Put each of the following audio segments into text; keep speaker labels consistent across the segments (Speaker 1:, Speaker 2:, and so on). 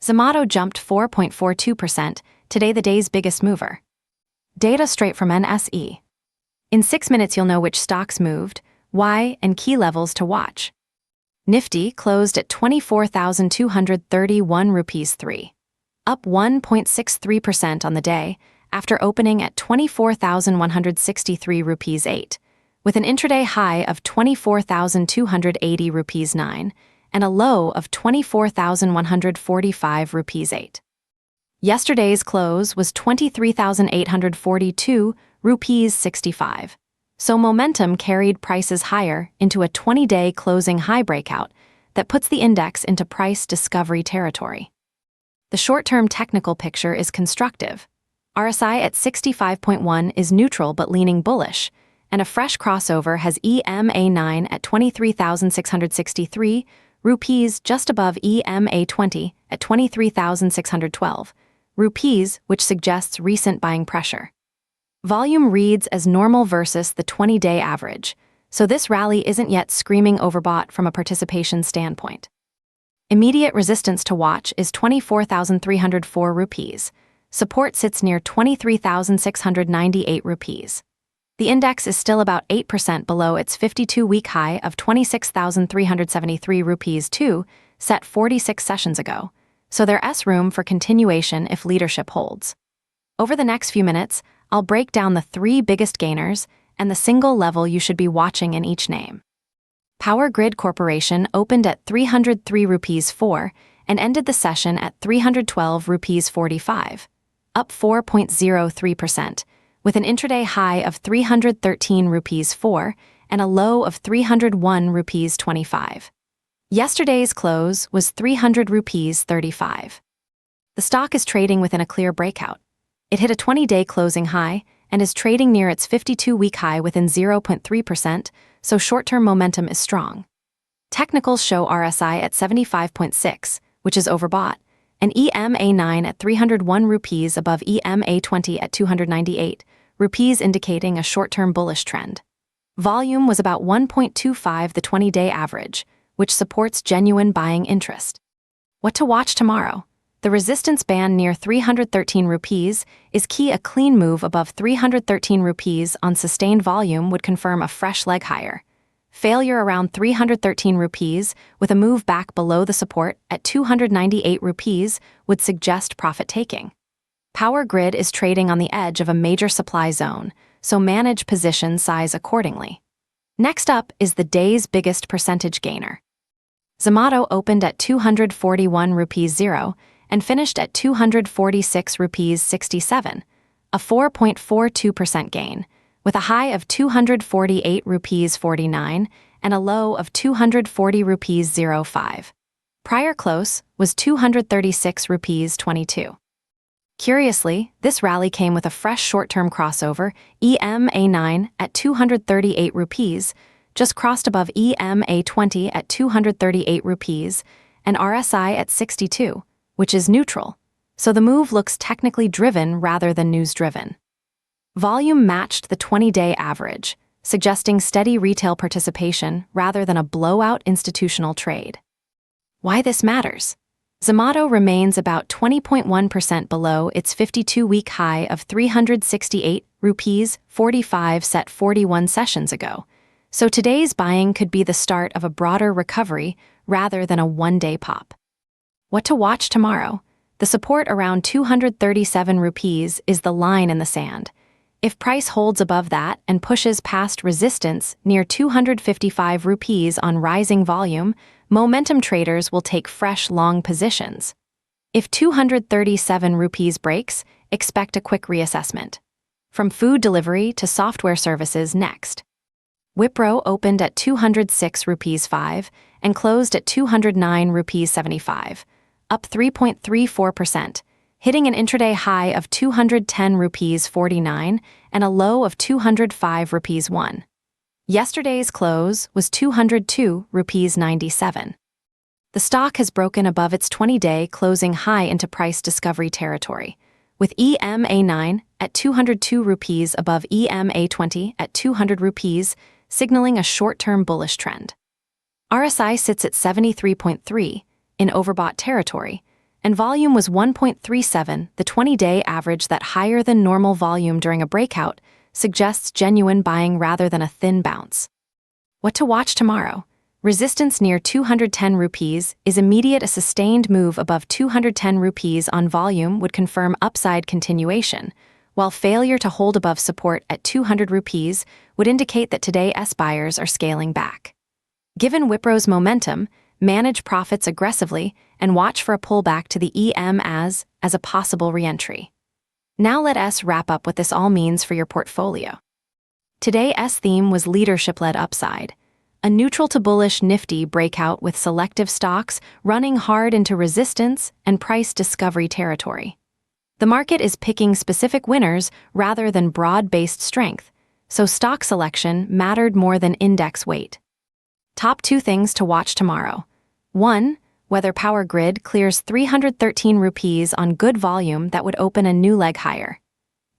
Speaker 1: Zomato jumped 4.42%, today the day's biggest mover. Data straight from NSE. In 6 minutes you'll know which stocks moved, why, and key levels to watch. Nifty closed at 24,231 rupees 3, up 1.63% on the day, after opening at 24,163 rupees 8, with an intraday high of 24,280 rupees 9 and a low of 24,145 rupees 8. Yesterday's close was 23,842 rupees 65. So momentum carried prices higher into a 20-day closing high breakout that puts the index into price discovery territory. The short-term technical picture is constructive. RSI at 65.1 is neutral but leaning bullish, and a fresh crossover has EMA9 at 23,663 rupees, just above EMA20 at 23,612 rupees, which suggests recent buying pressure. Volume reads as normal versus the 20-day average, so this rally isn't yet screaming overbought from a participation standpoint. Immediate resistance to watch is 24,304 rupees. Support sits near 23,698 rupees. The index is still about 8% below its 52-week high of 26,373 rupees 2, set 46 sessions ago, so there's room for continuation if leadership holds. Over the next few minutes, I'll break down the 3 biggest gainers and the single level you should be watching in each name. POWERGRID Corporation opened at 303 rupees 4 and ended the session at 312 rupees 45, up 4.03%, with an intraday high of 313 rupees 4 and a low of 301 rupees 25. Yesterday's close was 300 rupees 35. The stock is trading within a clear breakout. It hit a 20-day closing high and is trading near its 52-week high within 0.3%, so short-term momentum is strong. Technicals show RSI at 75.6, which is overbought, and EMA9 at 301 rupees above EMA20 at 298 rupees, indicating a short-term bullish trend. Volume was about 1.25 the 20-day average, which supports genuine buying interest. What to watch tomorrow? The resistance band near 313 rupees is key. A clean move above 313 rupees on sustained volume would confirm a fresh leg higher. Failure around 313 rupees with a move back below the support at 298 rupees would suggest profit taking. POWERGRID is trading on the edge of a major supply zone, so manage position size accordingly. Next up is the day's biggest percentage gainer. Zomato opened at 241 rupees 0 and finished at 246 rupees 67, a 4.42% gain, with a high of 248 rupees 49 and a low of 240 rupees 05. Prior close was 236 rupees 22. Curiously, this rally came with a fresh short-term crossover, EMA9 at 238 rupees, just crossed above EMA20 at 238 rupees, and RSI at 62, which is neutral, so the move looks technically driven rather than news-driven. Volume matched the 20-day average, suggesting steady retail participation rather than a blowout institutional trade. Why this matters? Zomato remains about 20.1% below its 52-week high of 368 rupees 45 set 41 sessions ago, so today's buying could be the start of a broader recovery rather than a one-day pop. What to watch tomorrow? The support around 237 rupees is the line in the sand. If price holds above that and pushes past resistance near 255 rupees on rising volume, momentum traders will take fresh long positions. If 237 rupees breaks, expect a quick reassessment. From food delivery to software services next. Wipro opened at 206 rupees 5 and closed at 209 rupees 75, up 3.34%, hitting an intraday high of 210 rupees 49 and a low of 205 rupees 1. Yesterday's close was 202 rupees 97. The stock has broken above its 20-day closing high into price discovery territory, with EMA9 at 202 rupees above EMA20 at 200 rupees, signaling a short-term bullish trend. RSI sits at 73.3 in overbought territory, and volume was 1.37, the 20-day average. That higher than normal volume during a breakout suggests genuine buying rather than a thin bounce. What to watch tomorrow? Resistance near 210 rupees is immediate. A sustained move above 210 rupees on volume would confirm upside continuation, while failure to hold above support at 200 rupees would indicate that today's buyers are scaling back. Given Wipro's momentum, manage profits aggressively and watch for a pullback to the EM as a possible re-entry. Now let us wrap up what this all means for your portfolio. Today's theme was leadership-led upside, a neutral to bullish Nifty breakout with selective stocks running hard into resistance and price discovery territory. The market is picking specific winners rather than broad-based strength, so stock selection mattered more than index weight. Top 2 things to watch tomorrow. 1. Whether POWERGRID clears 313 rupees on good volume that would open a new leg higher.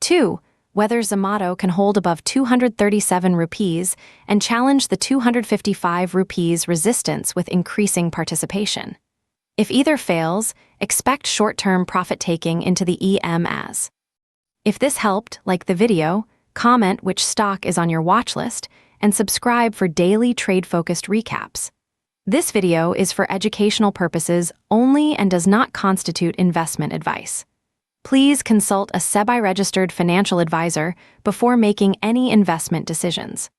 Speaker 1: 2. Whether Zomato can hold above 237 rupees and challenge the 255 rupees resistance with increasing participation. If either fails, expect short-term profit-taking into the EM as. If this helped, like the video, comment which stock is on your watch list, and subscribe for daily trade-focused recaps. This video is for educational purposes only and does not constitute investment advice. Please consult a SEBI-registered financial advisor before making any investment decisions.